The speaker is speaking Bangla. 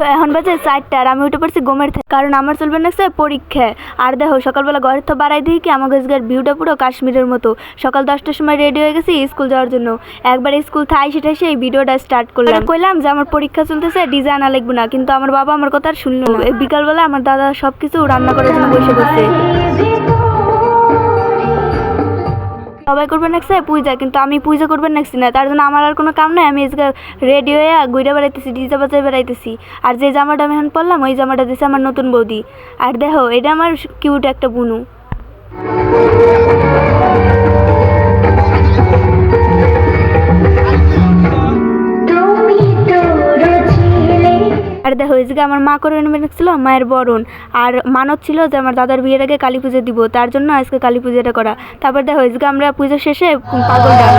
তো এখন বাজে 4টা আর আমি উঠে পড়ছি ঘুমের থেকে, কারণ আমার চলবে না পরীক্ষা। আর দেখো সকালবেলা ঘরের তো বাড়াই দিই কি আমাকে ভিউটা পুরো কাশ্মীরের মতো। সকাল 10টার সময় রেডি হয়ে গেছি স্কুল যাওয়ার জন্য। একবার স্কুল থাইসে ঠাইসে এই ভিডিওটা স্টার্ট করলাম। কইলাম যে আমার পরীক্ষা চলতেছে, ডিজে আনা লাগবে না, কিন্তু আমার বাবা আমার কথা আর শুনলো না। বিকালবেলা আমার দাদা সবকিছু রান্না করার জন্য বসে পড়ছে। সবাই করবেন নাকছে পূজা, কিন্তু আমি পূজা করবেন নাকছি না, তার জন্য আমার আর কোনো কাম নাই। আমি রেডি হয়ে ঘুরে বেড়াইতেছি, ডিজে বাজায় বেড়াইতেছি। আর যে জামাটা আমি এখন পরলাম ওই জামাটা দিচ্ছে আমার নতুন বৌদি। আর দেখো এটা আমার কিউট একটা বুনু। আর দেখো এই যে আমার মা করে নেবে ছিল মায়ের বরণ, আর মানত ছিল যে আমার দাদার বিয়ের আগে কালী পুজো দিব, তার জন্য আজকে কালী পুজোটা করা। তারপর দেখো এই যে আমরা পুজো শেষে পাগল ডান্স।